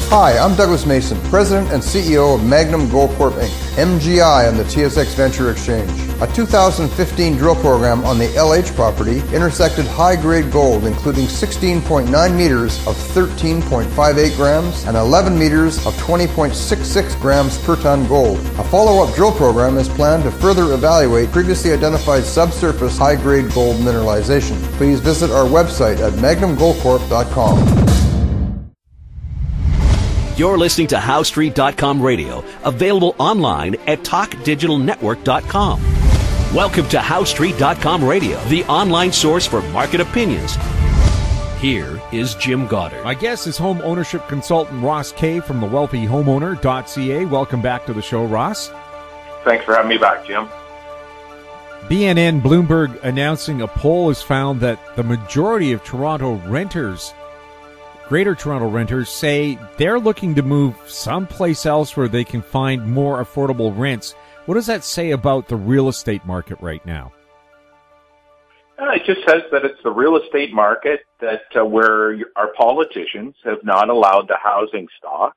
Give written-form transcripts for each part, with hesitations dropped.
Hi, I'm Douglas Mason, President and CEO of Magnum Gold Corp. Inc., MGI on the TSX Venture Exchange. A 2015 drill program on the LH property intersected high-grade gold, including 16.9 meters of 13.58 grams and 11 meters of 20.66 grams per ton gold. A follow-up drill program is planned to further evaluate previously identified subsurface high-grade gold mineralization. Please visit our website at magnumgoldcorp.com. You're listening to HowStreet.com radio, available online at TalkDigitalNetwork.com. Welcome to HowStreet.com radio, the online source for market opinions. Here is Jim Goddard. My guest is home ownership consultant Ross Kay from the wealthyhomeowner.ca. Welcome back to the show, Ross. Thanks for having me back, Jim. BNN Bloomberg announcing a poll has found that the majority of Toronto renters, Greater Toronto renters, say they're looking to move someplace else where they can find more affordable rents. What does that say about the real estate market right now? It just says that it's the real estate market that where our politicians have not allowed the housing stock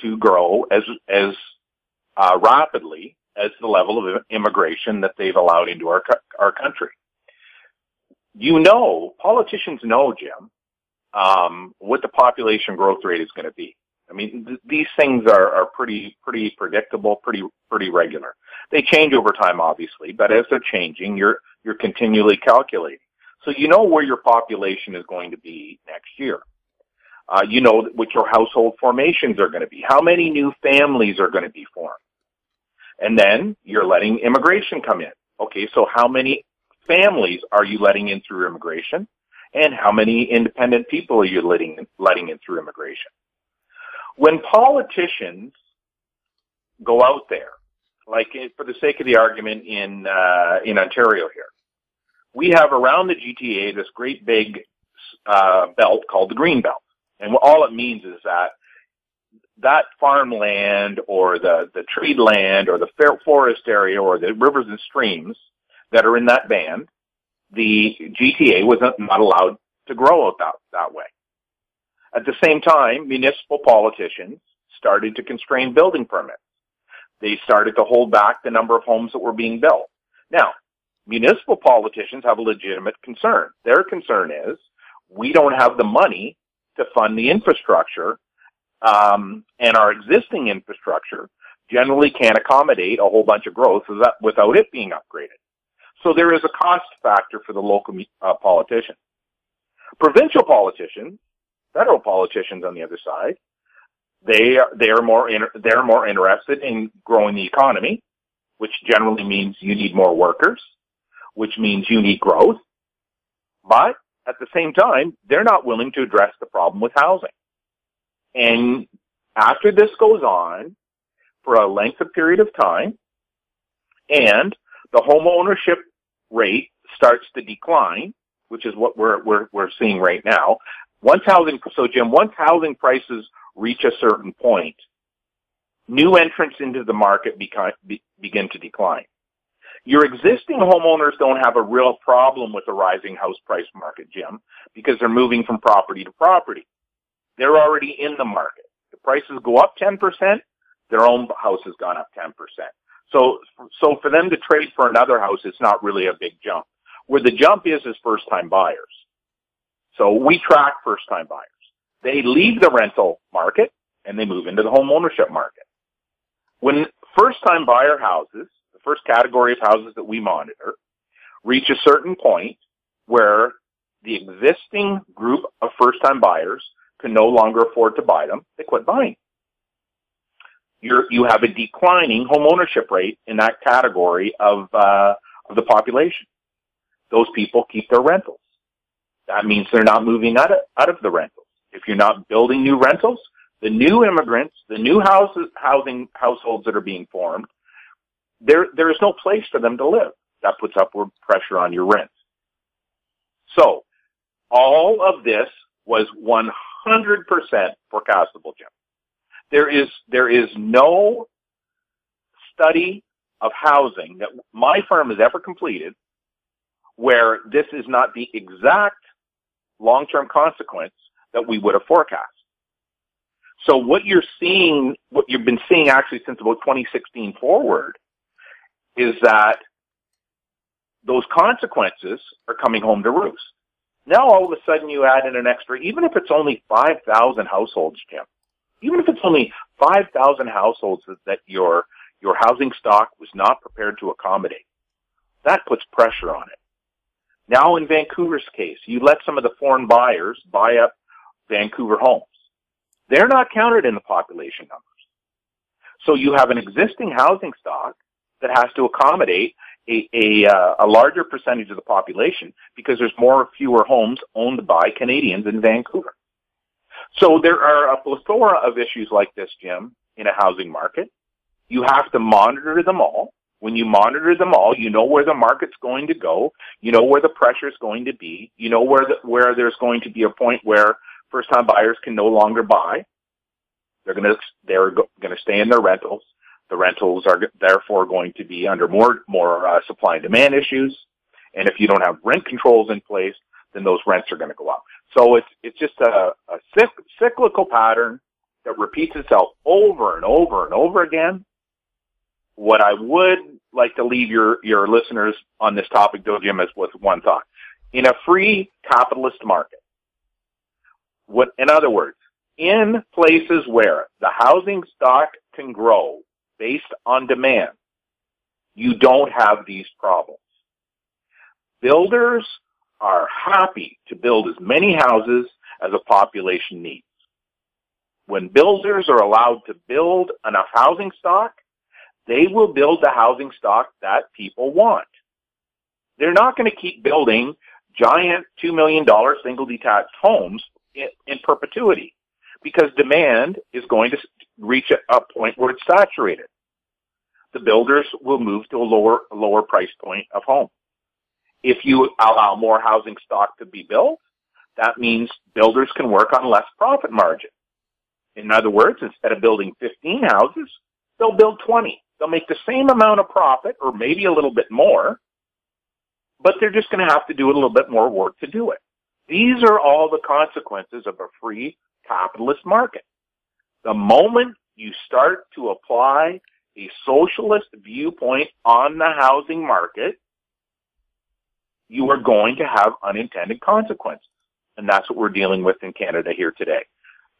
to grow as rapidly as the level of immigration that they've allowed into our country. Politicians know, Jim, what the population growth rate is going to be. I mean, these things are pretty predictable, pretty regular. They change over time, obviously, but as they're changing, you're continually calculating. So you know where your population is going to be next year. You know what your household formations are going to be, how many new families are going to be formed. And then you're letting immigration come in. Okay, so how many families are you letting in through immigration? And how many independent people are you letting in through immigration? When politicians go out there, like for the sake of the argument in Ontario here, we have around the GTA this great big belt called the Green Belt. And all it means is that farmland or the treed land or the forest area or the rivers and streams that are in that band, the GTA was not allowed to grow out that way. At the same time, municipal politicians started to constrain building permits. They started to hold back the number of homes that were being built. Now, municipal politicians have a legitimate concern. Their concern is we don't have the money to fund the infrastructure, and our existing infrastructure generally can't accommodate a whole bunch of growth without it being upgraded. So there is a cost factor for the local politicians. Provincial politicians, federal politicians on the other side, they're more interested in growing the economy, which generally means you need more workers, which means you need growth. But at the same time, they're not willing to address the problem with housing. And after this goes on for a lengthy period of time, and the home ownership rate starts to decline, which is what we're seeing right now. Once housing prices reach a certain point, new entrants into the market begin to decline. Your existing homeowners don't have a real problem with the rising house price market, Jim, because they're moving from property to property. They're already in the market. The prices go up 10%, their own house has gone up 10%. So for them to trade for another house, it's not really a big jump. Where the jump is first-time buyers. So we track first-time buyers. They leave the rental market and they move into the home ownership market. When first-time buyer houses, the first category of houses that we monitor, reach a certain point where the existing group of first-time buyers can no longer afford to buy them, they quit buying. You have a declining home ownership rate in that category of the population. Those people keep their rentals. That means they're not moving out of the rentals. If you're not building new rentals, the new immigrants, the new households that are being formed, there is no place for them to live. That puts upward pressure on your rent. So all of this was 100% forecastable, Jim. There is no study of housing that my firm has ever completed where this is not the exact long-term consequence that we would have forecast. So what you've been seeing actually since about 2016 forward, is that those consequences are coming home to roost. Now all of a sudden you add in an extra, even if it's only 5,000 households, Jim, even if it's only 5,000 households that your housing stock was not prepared to accommodate, that puts pressure on it. Now in Vancouver's case, you let some of the foreign buyers buy up Vancouver homes. They're not counted in the population numbers. So you have an existing housing stock that has to accommodate a larger percentage of the population because there's fewer homes owned by Canadians in Vancouver. So there are a plethora of issues like this, Jim, in a housing market. You have to monitor them all. When you monitor them all, you know where the market's going to go. You know where the pressure is going to be. You know where there's going to be a point where first-time buyers can no longer buy. They're going to stay in their rentals. The rentals are therefore going to be under more supply and demand issues. And if you don't have rent controls in place, then those rents are going to go up. So it's just a cyclical pattern that repeats itself over and over and over again. What I would like to leave your listeners on this topic, though, Jim, is with one thought. In a free capitalist market, in other words, in places where the housing stock can grow based on demand, you don't have these problems. Builders are happy to build as many houses as a population needs. When builders are allowed to build enough housing stock, they will build the housing stock that people want. They're not going to keep building giant $2 million single detached homes in perpetuity because demand is going to reach a point where it's saturated. The builders will move to a lower price point of home. If you allow more housing stock to be built, that means builders can work on less profit margin. In other words, instead of building 15 houses, they'll build 20. They'll make the same amount of profit or maybe a little bit more, but they're just going to have to do a little bit more work to do it. These are all the consequences of a free capitalist market. The moment you start to apply a socialist viewpoint on the housing market, you are going to have unintended consequences. And that's what we're dealing with in Canada here today.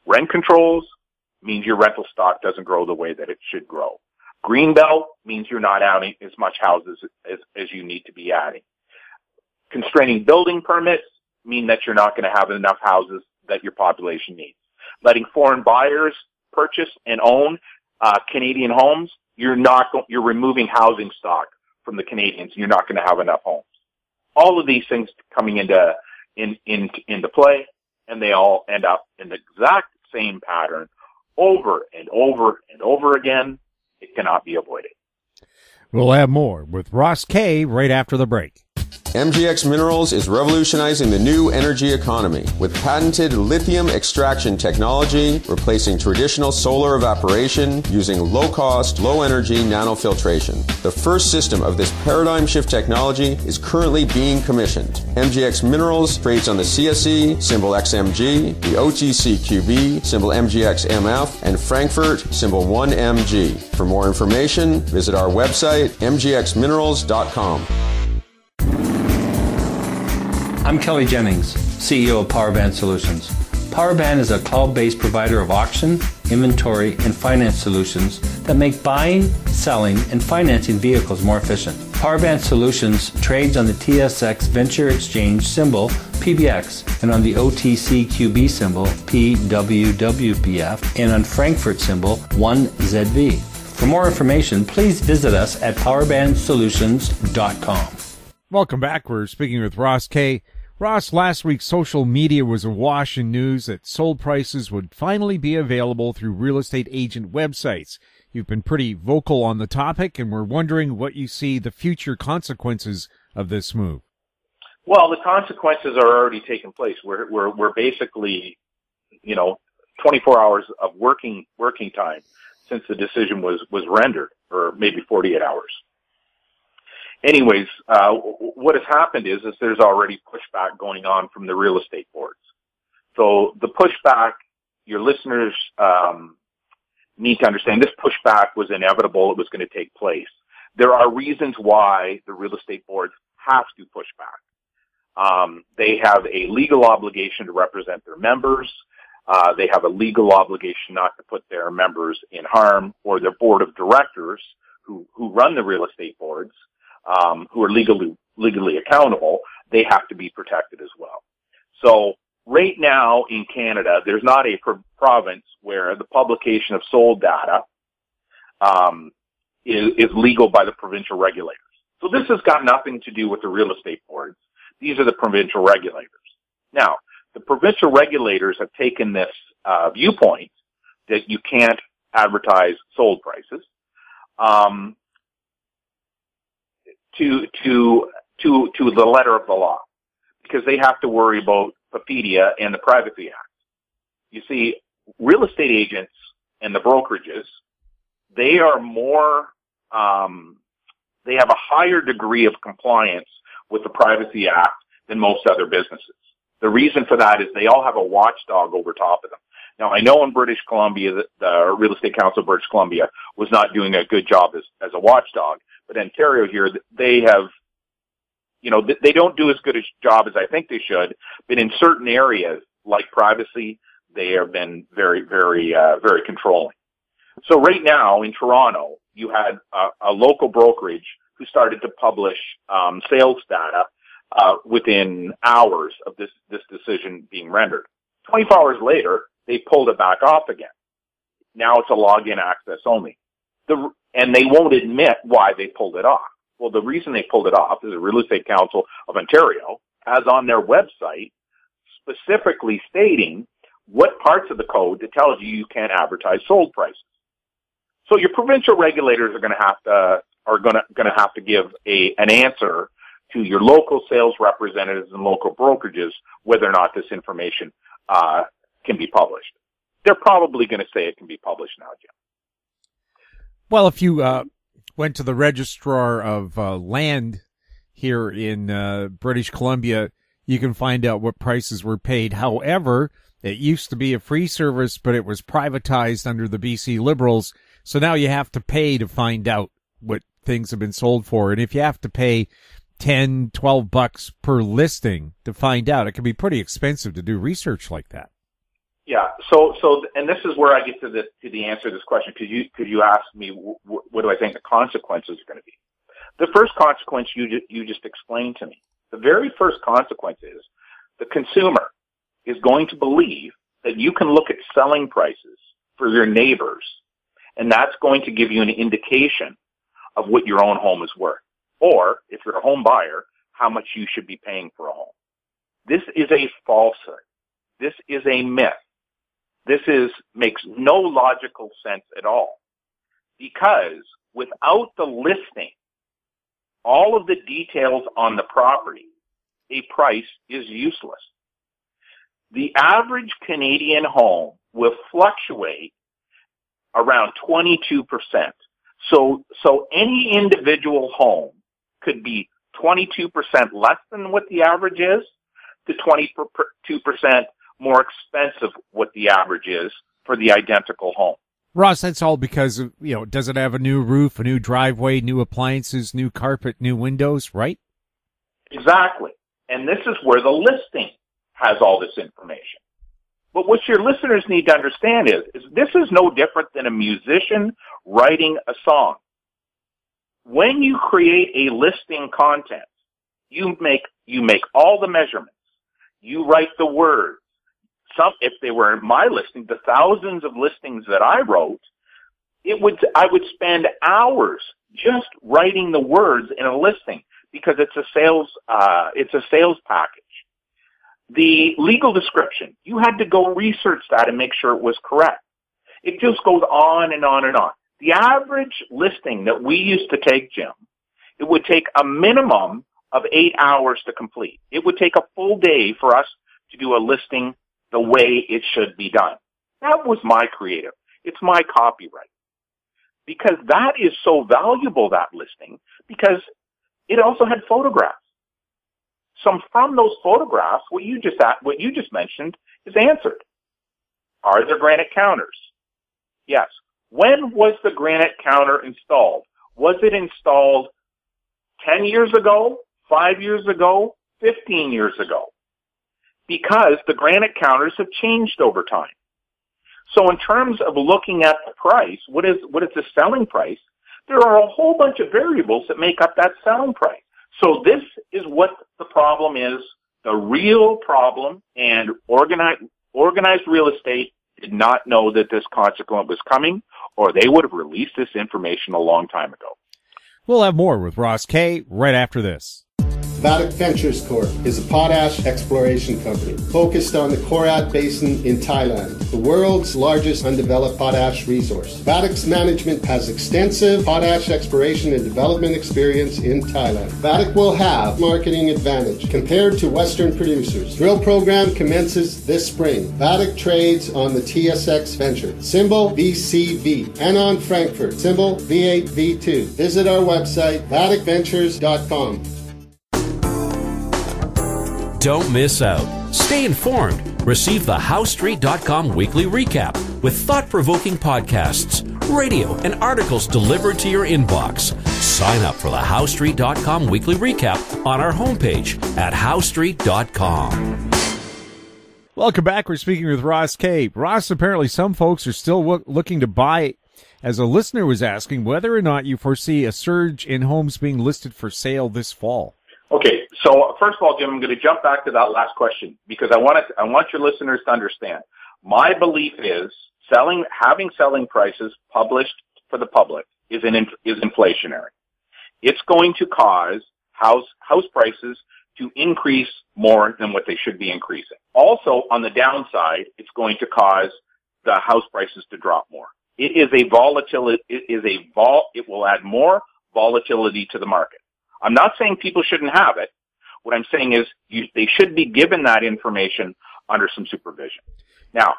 Rent controls means your rental stock doesn't grow the way that it should grow. Greenbelt means you're not adding as much houses as you need to be adding. Constraining building permits mean that you're not going to have enough houses that your population needs. Letting foreign buyers purchase and own Canadian homes, you're removing housing stock from the Canadians. You're not going to have enough homes. All of these things coming into play, and they all end up in the exact same pattern over and over and over again. It cannot be avoided. We'll have more with Ross Kay right after the break. MGX Minerals is revolutionizing the new energy economy with patented lithium extraction technology, replacing traditional solar evaporation using low-cost, low-energy nanofiltration. The first system of this paradigm shift technology is currently being commissioned. MGX Minerals trades on the CSE, symbol XMG, the OTCQB, symbol MGXMF, and Frankfurt, symbol 1MG. For more information, visit our website, mgxminerals.com. I'm Kelly Jennings, CEO of Powerband Solutions. Powerband is a cloud-based provider of auction, inventory, and finance solutions that make buying, selling, and financing vehicles more efficient. Powerband Solutions trades on the TSX Venture Exchange symbol PBX and on the OTCQB symbol PWWPF and on Frankfurt symbol 1ZV. For more information, please visit us at powerbandsolutions.com. Welcome back. We're speaking with Ross Kay. Ross, last week social media was awash in news that sold prices would finally be available through real estate agent websites. You've been pretty vocal on the topic, and we're wondering what you see the future consequences of this move. Well, the consequences are already taking place. We're basically, 24 hours of working time since the decision was rendered, or maybe 48 hours. Anyways, what has happened is there's already pushback going on from the real estate boards. So the pushback your listeners need to understand this pushback was inevitable. It was going to take place. There are reasons why the real estate boards have to push back. They have a legal obligation to represent their members. They have a legal obligation not to put their members in harm, or their board of directors who run the real estate boards, who are legally accountable. They have to be protected as well. So right now in Canada, there's not a province where the publication of sold data is legal by the provincial regulators. So this has got nothing to do with the real estate boards. These are the provincial regulators. Now, the provincial regulators have taken this viewpoint that you can't advertise sold prices to the letter of the law, because they have to worry about Papedia and the Privacy Act. You see, real estate agents and the brokerages, they are more, they have a higher degree of compliance with the Privacy Act than most other businesses. The reason for that is they all have a watchdog over top of them. Now, I know in British Columbia, the Real Estate Council of British Columbia was not doing a good job as a watchdog, but Ontario here, they have, they don't do as good a job as I think they should, but in certain areas, like privacy, they have been very, very, very controlling. So right now in Toronto, you had a local brokerage who started to publish sales data within hours of this decision being rendered. 24 hours later, they pulled it back off again. Now it's a login access only. And they won't admit why they pulled it off. Well, the reason they pulled it off is the Real Estate Council of Ontario has on their website specifically stating what parts of the code that tells you can't advertise sold prices. So your provincial regulators are going to have to give an answer to your local sales representatives and local brokerages whether or not this information can be published. They're probably going to say it can be published now, Jim. Well, if you went to the registrar of land here in British Columbia, you can find out what prices were paid. However, it used to be a free service, but it was privatized under the BC Liberals. So now you have to pay to find out what things have been sold for. And if you have to pay $10, $12 per listing to find out, it can be pretty expensive to do research like that. Yeah. So, and this is where I get to the answer to this question, because you asked me what do I think the consequences are going to be. The first consequence you just explained to me. The very first consequence is the consumer is going to believe that you can look at selling prices for your neighbors, and that's going to give you an indication of what your own home is worth. Or, if you're a home buyer, how much you should be paying for a home. This is a falsehood. This is a myth. This makes no logical sense at all. Because without the listing, all of the details on the property, a price is useless. The average Canadian home will fluctuate around 22%. So any individual home could be 22% less than what the average is to 22% more expensive what the average is for the identical home. Ross, that's all because of, does it have a new roof, a new driveway, new appliances, new carpet, new windows, right? Exactly. And this is where the listing has all this information. But what your listeners need to understand is this is no different than a musician writing a song. When you create a listing content, you make all the measurements. You write the words. If they were my listing, the thousands of listings that I wrote, I would spend hours just writing the words in a listing because it's a sales package. The legal description, you had to go research that and make sure it was correct. It just goes on and on and on. The average listing that we used to take, Jim, it would take a minimum of 8 hours to complete. It would take a full day for us to do a listing the way it should be done. That was my creative. It's my copyright. Because that is so valuable, that listing, because it also had photographs. From those photographs, what you just mentioned is answered. Are there granite counters? Yes. When was the granite counter installed? Was it installed 10 years ago, 5 years ago, 15 years ago? Because the granite counters have changed over time. So in terms of looking at the price, what is the selling price? There are a whole bunch of variables that make up that selling price. So this is what the problem is, the real problem, and organized real estate did not know that this consequence was coming, or they would have released this information a long time ago. We'll have more with Ross Kay right after this. Vatic Ventures Corp. is a potash exploration company focused on the Korat Basin in Thailand, the world's largest undeveloped potash resource. Vatic's management has extensive potash exploration and development experience in Thailand. Vatic will have marketing advantage compared to Western producers. Drill program commences this spring. Vatic trades on the TSX Venture, symbol VCV, and on Frankfurt, symbol V8V2. Visit our website, vaticventures.com. Don't miss out. Stay informed. Receive the HowStreet.com weekly recap with thought-provoking podcasts, radio, and articles delivered to your inbox. Sign up for the HowStreet.com weekly recap on our homepage at HowStreet.com. Welcome back. We're speaking with Ross Kay. Ross, apparently some folks are still looking to buy, as a listener was asking, whether or not you foresee a surge in homes being listed for sale this fall. Okay, so first of all, Jim, I'm going to jump back to that last question because I want your listeners to understand. My belief is having selling prices published for the public is inflationary. It's going to cause house prices to increase more than what they should be increasing. Also, on the downside, it's going to cause the house prices to drop more. It will add more volatility to the market. I'm not saying people shouldn't have it. What I'm saying is they should be given that information under some supervision. Now,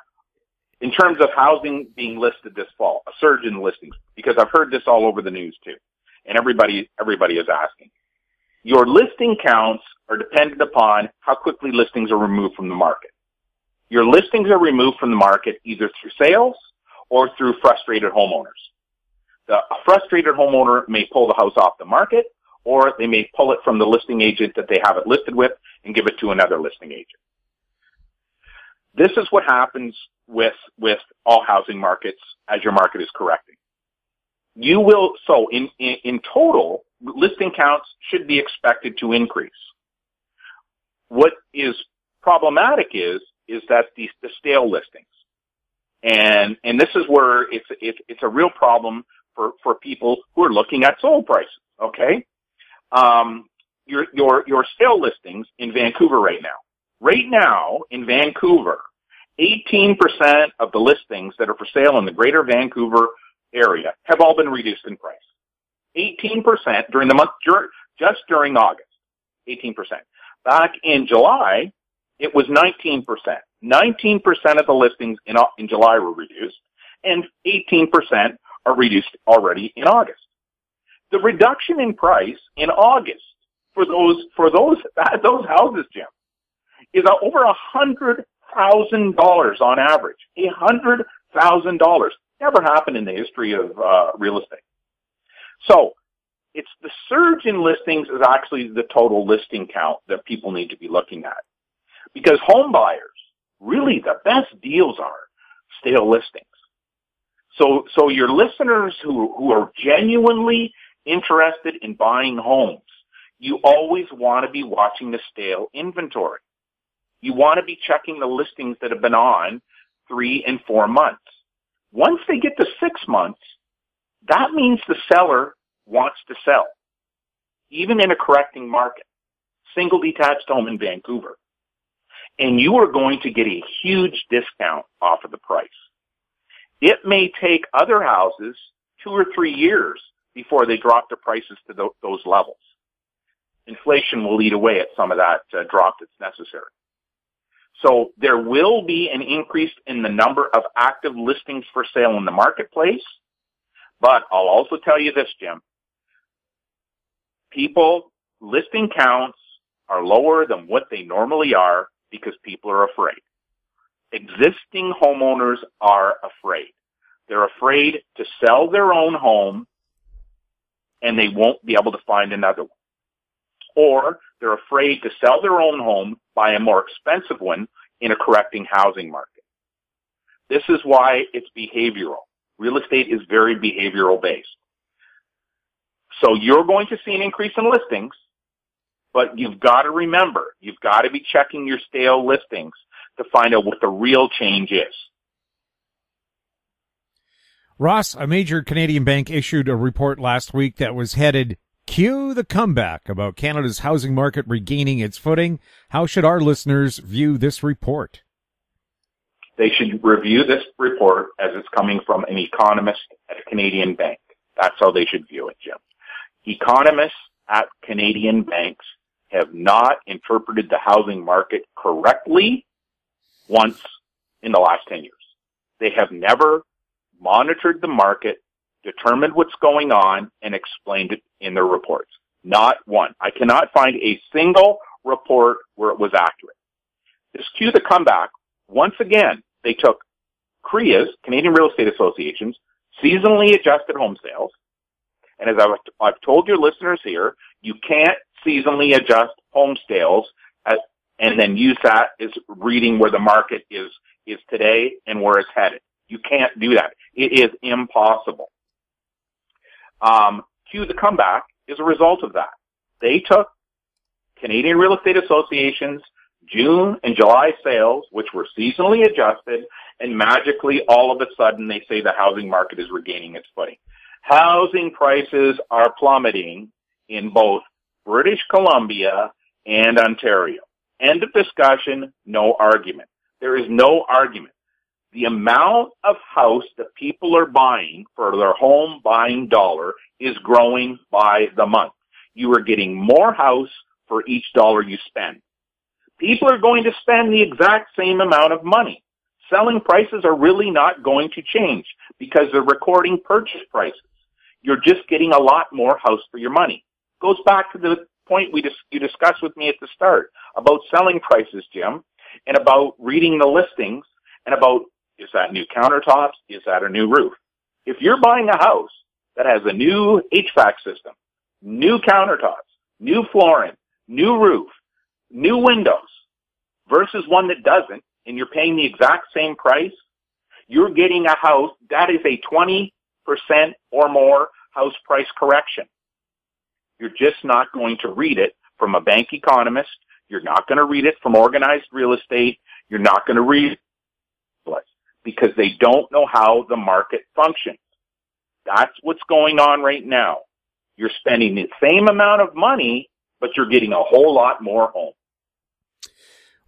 in terms of housing being listed this fall, a surge in listings, because I've heard this all over the news too, and everybody is asking. Your listing counts are dependent upon how quickly listings are removed from the market. Your listings are removed from the market either through sales or through frustrated homeowners. The frustrated homeowner may pull the house off the market, or they may pull it from the listing agent that they have it listed with and give it to another listing agent. This is what happens with all housing markets as your market is correcting. So in total, listing counts should be expected to increase. What is problematic is that the stale listings. And this is where it's a real problem for people who are looking at sold prices, okay? Your sale listings in Vancouver right now. Right now in Vancouver, 18% of the listings that are for sale in the greater Vancouver area have all been reduced in price. 18% during the month, just during August. 18%. Back in July, it was 19%. 19% of the listings in July were reduced, and 18% are reduced already in August. The reduction in price in August for those houses, Jim, is over $100,000 on average. $100,000 never happened in the history of real estate. So it's the surge in listings is actually the total listing count that people need to be looking at, because home buyers really the best deals are stale listings. So your listeners who are genuinely interested in buying homes, you always want to be watching the stale inventory. You want to be checking the listings that have been on 3 and 4 months. Once they get to 6 months, that means the seller wants to sell, even in a correcting market. Single detached home in Vancouver. And you are going to get a huge discount off of the price. It may take other houses 2 or 3 years before they drop their prices to those levels. Inflation will eat away at some of that drop that's necessary. So there will be an increase in the number of active listings for sale in the marketplace. But I'll also tell you this, Jim. Listing counts are lower than what they normally are because people are afraid. existing homeowners are afraid. They're afraid to sell their own home and they won't be able to find another one. Or they're afraid to sell their own home, buy a more expensive one in a correcting housing market. This is why it's behavioral. Real estate is very behavioral based. So you're going to see an increase in listings, but you've got to remember, you've got to be checking your stale listings to find out what the real change is. Ross, a major Canadian bank issued a report last week that was headed Cue the Comeback, about Canada's housing market regaining its footing. How should our listeners view this report? They should review this report as it's coming from an economist at a Canadian bank. That's how they should view it, Jim. Economists at Canadian banks have not interpreted the housing market correctly once in the last 10 years. They have never monitored the market, determined what's going on, and explained it in their reports. Not one. I cannot find a single report where it was accurate. This Cue the Comeback, once again, they took CREA's, Canadian Real Estate Association's, seasonally adjusted home sales, and as I've told your listeners here, you can't seasonally adjust home sales and then use that as reading where the market is today and where it's headed. You can't do that. It is impossible. Cue the Comeback is a result of that. They took Canadian Real Estate Association's June and July sales, which were seasonally adjusted, and magically all of a sudden they say the housing market is regaining its footing. Housing prices are plummeting in both British Columbia and Ontario. End of discussion, no argument. There is no argument. The amount of house that people are buying for their home buying dollar is growing by the month. You are getting more house for each dollar you spend. People are going to spend the exact same amount of money. Selling prices are really not going to change because they're recording purchase prices. You're just getting a lot more house for your money. Goes back to the point you discussed with me at the start about selling prices, Jim, and about reading the listings and about, is that new countertops? Is that a new roof? If you're buying a house that has a new HVAC system, new countertops, new flooring, new roof, new windows, versus one that doesn't, and you're paying the exact same price, you're getting a house that is a 20% or more house price correction. You're just not going to read it from a bank economist. You're not going to read it from organized real estate. You're not going to read it because they don't know how the market functions. That's what's going on right now. You're spending the same amount of money, but you're getting a whole lot more home.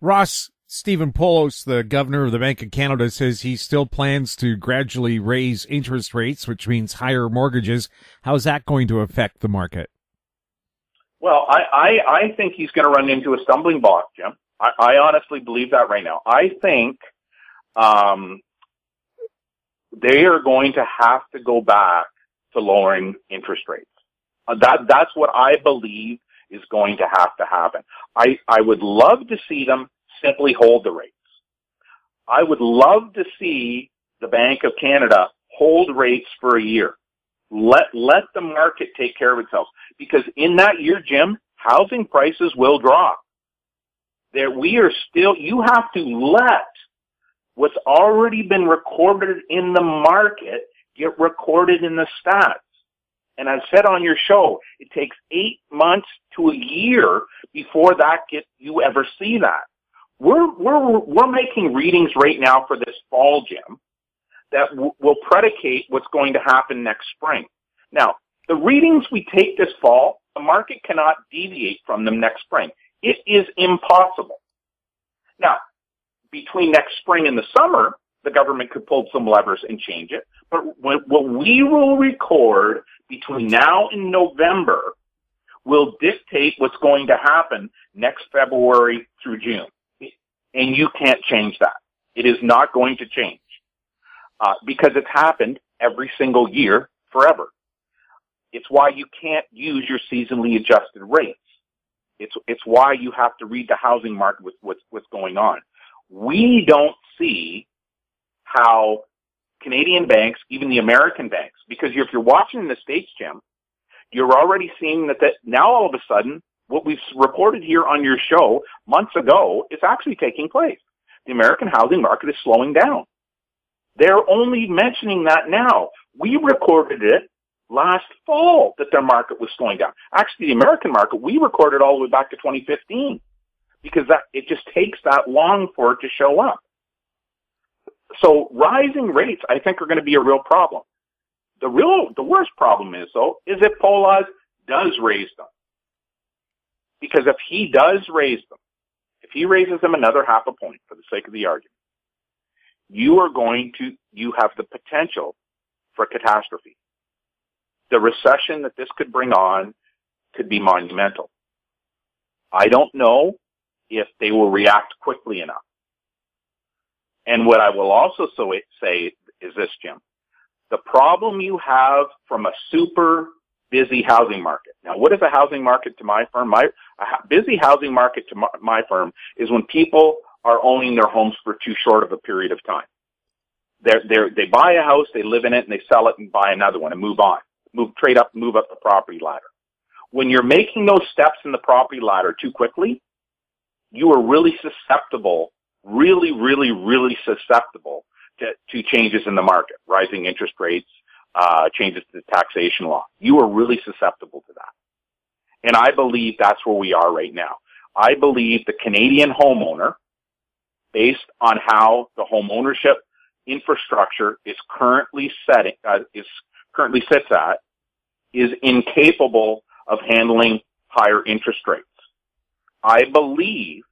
Ross, Stephen Poloz, the governor of the Bank of Canada, says he still plans to gradually raise interest rates, which means higher mortgages. How's that going to affect the market? Well, I think he's going to run into a stumbling block, Jim. I honestly believe that right now. I think they are going to have to go back to lowering interest rates. That's what I believe is going to have to happen. I would love to see them simply hold the rates. I would love to see the Bank of Canada hold rates for a year. Let the market take care of itself. Because in that year, Jim, housing prices will drop. You have to let what's already been recorded in the market get recorded in the stats. And I've said on your show, it takes 8 months to a year before you ever see that. We're making readings right now for this fall, Jim, that will predicate what's going to happen next spring. Now, the readings we take this fall, the market cannot deviate from them next spring. It is impossible. Now, between next spring and the summer, the government could pull some levers and change it. But what we will record between now and November will dictate what's going to happen next February through June. And you can't change that. It is not going to change because it's happened every single year forever. It's why you can't use your seasonally adjusted rates. It's why you have to read the housing market with what's going on. We don't see how Canadian banks, even the American banks, because if you're watching in the States, Jim, you're already seeing that now all of a sudden, what we've reported here on your show months ago is actually taking place. The American housing market is slowing down. They're only mentioning that now. We recorded it last fall that their market was slowing down. Actually, the American market, we recorded all the way back to 2015 because it just takes that long for it to show up. So rising rates, I think, are going to be a real problem. The worst problem is, though, is if Potash does raise them. Because if he does raise them, if he raises them another half a point for the sake of the argument, you have the potential for a catastrophe. The recession that this could bring on could be monumental. I don't know if they will react quickly enough. And what I will also say is this, Jim. The problem you have from a super busy housing market. Now, what is a housing market to my firm? A busy housing market to my firm is when people are owning their homes for too short of a period of time. They buy a house, they live in it, and they sell it and buy another one and move on. Move up the property ladder. When you're making those steps in the property ladder too quickly, you are really susceptible, really susceptible to changes in the market, rising interest rates, changes to taxation law. You are really susceptible to that. And I believe that's where we are right now. I believe the Canadian homeowner, based on how the home ownership infrastructure is currently sits at, is incapable of handling higher interest rates. I believe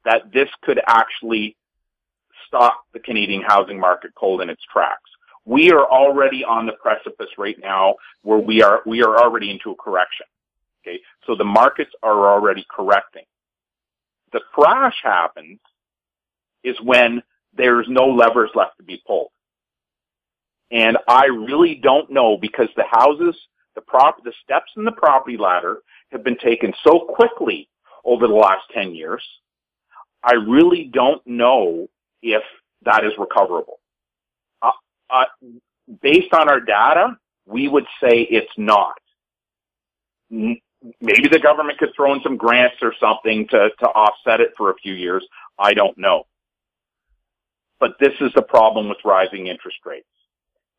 that this could actually stop the Canadian housing market cold in its tracks. We are already on the precipice right now where we are already into a correction. Okay. So the markets are already correcting. The crash happens is when there's no levers left to be pulled. And I really don't know because the steps in the property ladder have been taken so quickly over the last 10 years. I really don't know if that is recoverable. Based on our data, we would say it's not. Maybe the government could throw in some grants or something to offset it for a few years. I don't know. But this is the problem with rising interest rates.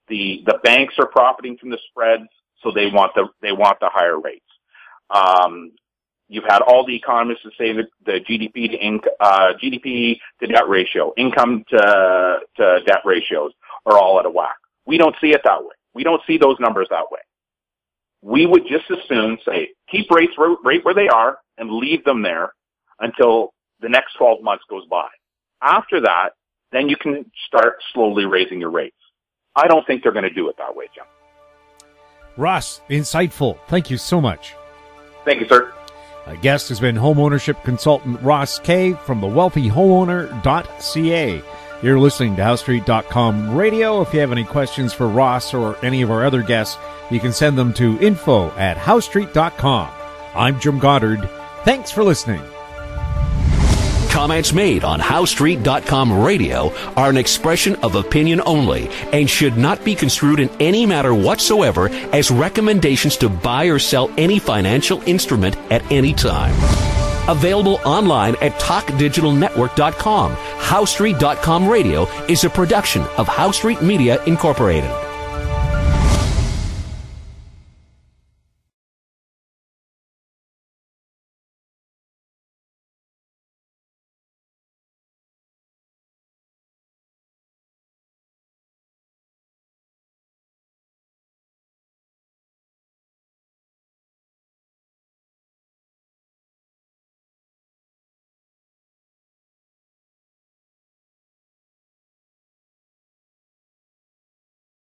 The banks are profiting from the spreads, so they want the higher rates. You've had all the economists that say that the GDP to debt ratio, income to debt ratios are all out of whack. We don't see it that way. We don't see those numbers that way. We would just as soon say keep rates right where they are and leave them there until the next 12 months goes by. After that, then you can start slowly raising your rates. I don't think they're going to do it that way, Jim. Ross, insightful. Thank you so much. Thank you, sir. A guest has been homeownership consultant Ross Kay from thewealthyhomeowner.ca. You're listening to HoweStreet.com radio. If you have any questions for Ross or any of our other guests, you can send them to info@HoweStreet.com. I'm Jim Goddard. Thanks for listening. Comments made on HoweStreet.com radio are an expression of opinion only and should not be construed in any matter whatsoever as recommendations to buy or sell any financial instrument at any time. Available online at TalkDigitalNetwork.com. HoweStreet.com radio is a production of Howe Street Media Incorporated.